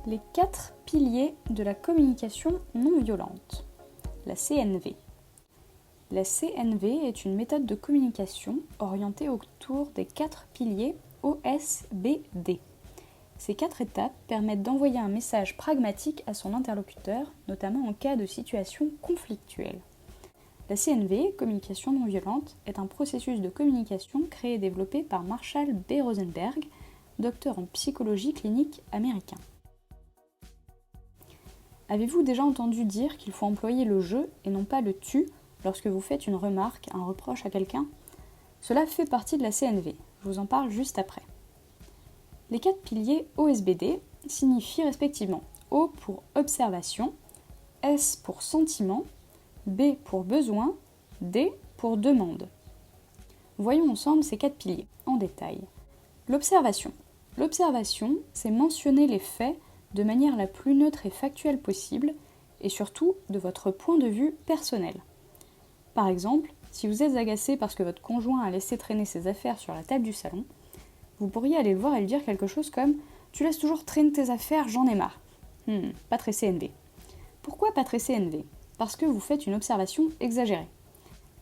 Les 4 piliers de la communication non violente, la CNV. La CNV est une méthode de communication orientée autour des 4 piliers OSBD. Ces 4 étapes permettent d'envoyer un message pragmatique à son interlocuteur, notamment en cas de situation conflictuelle. La CNV, communication non violente, est un processus de communication créé et développé par Marshall B. Rosenberg, docteur en psychologie clinique américain. Avez-vous déjà entendu dire qu'il faut employer le je et non pas le tu lorsque vous faites une remarque, un reproche à quelqu'un ? Cela fait partie de la CNV, je vous en parle juste après. Les 4 piliers OSBD signifient respectivement O pour observation, S pour sentiment, B pour besoin, D pour demande. Voyons ensemble ces 4 piliers en détail. L'observation. L'observation, c'est mentionner les faits de manière la plus neutre et factuelle possible, et surtout de votre point de vue personnel. Par exemple, si vous êtes agacé parce que votre conjoint a laissé traîner ses affaires sur la table du salon, vous pourriez aller le voir et lui dire quelque chose comme « Tu laisses toujours traîner tes affaires, j'en ai marre ». Pas très CNV. Pourquoi pas très CNV ? Parce que vous faites une observation exagérée.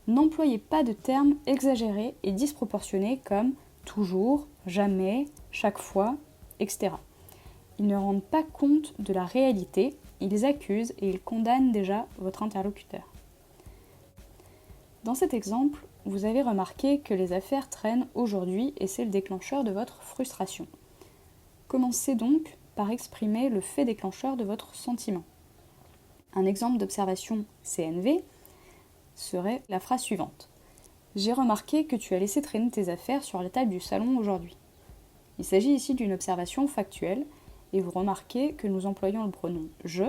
N'employez pas de termes exagérés et disproportionnés comme « toujours »,« jamais »,« chaque fois », etc. Ils ne rendent pas compte de la réalité, ils accusent et ils condamnent déjà votre interlocuteur. Dans cet exemple, vous avez remarqué que les affaires traînent aujourd'hui et c'est le déclencheur de votre frustration. Commencez donc par exprimer le fait déclencheur de votre sentiment. Un exemple d'observation CNV serait la phrase suivante. « J'ai remarqué que tu as laissé traîner tes affaires sur la table du salon aujourd'hui. » Il s'agit ici d'une observation factuelle et vous remarquez que nous employons le pronom « je ».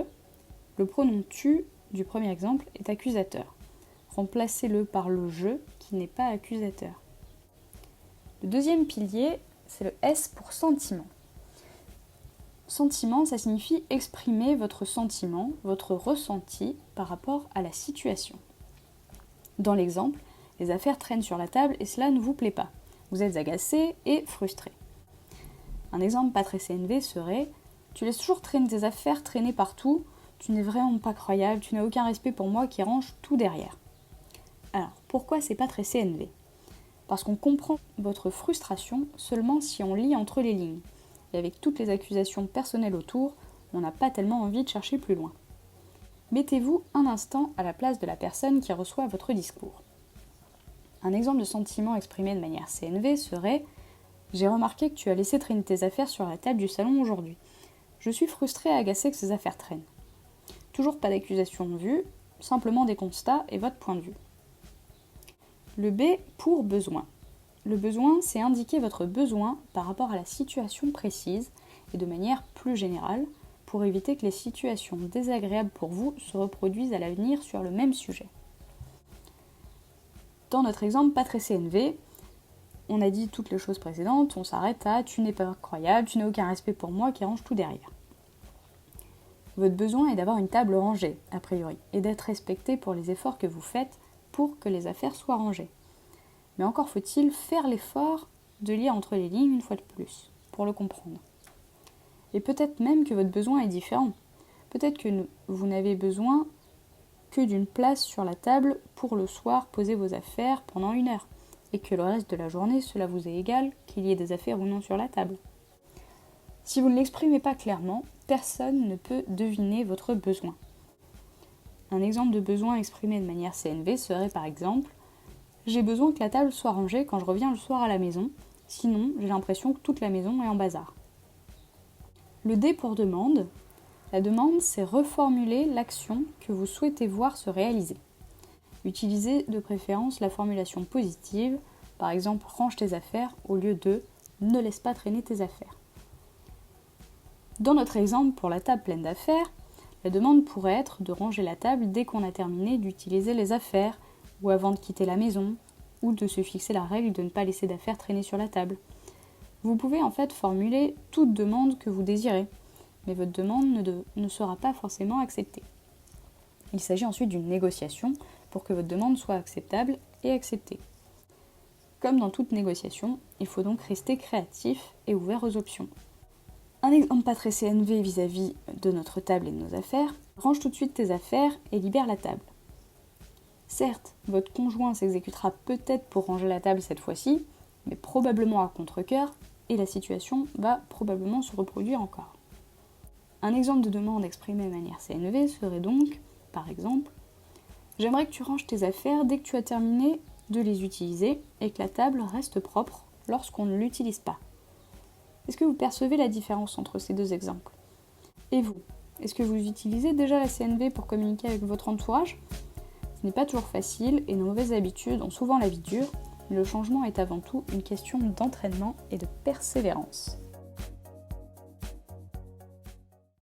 Le pronom « tu » du premier exemple est accusateur. Remplacez-le par le « je » qui n'est pas accusateur. Le deuxième pilier, c'est le S pour sentiment. Sentiment, ça signifie exprimer votre sentiment, votre ressenti par rapport à la situation. Dans l'exemple, les affaires traînent sur la table et cela ne vous plaît pas. Vous êtes agacé et frustré. Un exemple pas très CNV serait « Tu laisses toujours traîner tes affaires, traîner partout, tu n'es vraiment pas croyable, tu n'as aucun respect pour moi qui range tout derrière. » Alors, pourquoi c'est pas très CNV ? Parce qu'on comprend votre frustration seulement si on lit entre les lignes. Et avec toutes les accusations personnelles autour, on n'a pas tellement envie de chercher plus loin. Mettez-vous un instant à la place de la personne qui reçoit votre discours. Un exemple de sentiment exprimé de manière CNV serait « J'ai remarqué que tu as laissé traîner tes affaires sur la table du salon aujourd'hui. Je suis frustré et agacé que ces affaires traînent. » Toujours pas d'accusation vue, simplement des constats et votre point de vue. Le B pour besoin. Le besoin, c'est indiquer votre besoin par rapport à la situation précise et de manière plus générale pour éviter que les situations désagréables pour vous se reproduisent à l'avenir sur le même sujet. Dans notre exemple pas très CNV, on a dit toutes les choses précédentes, on s'arrête à « tu n'es pas croyable, tu n'as aucun respect pour moi » qui range tout derrière. Votre besoin est d'avoir une table rangée, a priori, et d'être respecté pour les efforts que vous faites pour que les affaires soient rangées. Mais encore faut-il faire l'effort de lire entre les lignes une fois de plus, pour le comprendre. Et peut-être même que votre besoin est différent. Peut-être que vous n'avez besoin que d'une place sur la table pour le soir poser vos affaires pendant 1 heure, et que le reste de la journée, cela vous est égal qu'il y ait des affaires ou non sur la table. Si vous ne l'exprimez pas clairement, personne ne peut deviner votre besoin. Un exemple de besoin exprimé de manière CNV serait par exemple « J'ai besoin que la table soit rangée quand je reviens le soir à la maison, sinon j'ai l'impression que toute la maison est en bazar. » Le D pour demande. La demande, c'est reformuler l'action que vous souhaitez voir se réaliser. Utilisez de préférence la formulation positive, par exemple « range tes affaires » au lieu de « ne laisse pas traîner tes affaires ». Dans notre exemple pour la table pleine d'affaires, la demande pourrait être de ranger la table dès qu'on a terminé d'utiliser les affaires, ou avant de quitter la maison, ou de se fixer la règle de ne pas laisser d'affaires traîner sur la table. Vous pouvez en fait formuler toute demande que vous désirez, mais votre demande ne sera pas forcément acceptée. Il s'agit ensuite d'une négociation pour que votre demande soit acceptable et acceptée. Comme dans toute négociation, il faut donc rester créatif et ouvert aux options. Un exemple pas très CNV vis-à-vis de notre table et de nos affaires, range tout de suite tes affaires et libère la table. Certes, votre conjoint s'exécutera peut-être pour ranger la table cette fois-ci, mais probablement à contre-cœur, et la situation va probablement se reproduire encore. Un exemple de demande exprimée de manière CNV serait donc, par exemple, « J'aimerais que tu ranges tes affaires dès que tu as terminé de les utiliser et que la table reste propre lorsqu'on ne l'utilise pas. » Est-ce que vous percevez la différence entre ces deux exemples ? Et vous, est-ce que vous utilisez déjà la CNV pour communiquer avec votre entourage ? Ce n'est pas toujours facile et nos mauvaises habitudes ont souvent la vie dure, mais le changement est avant tout une question d'entraînement et de persévérance.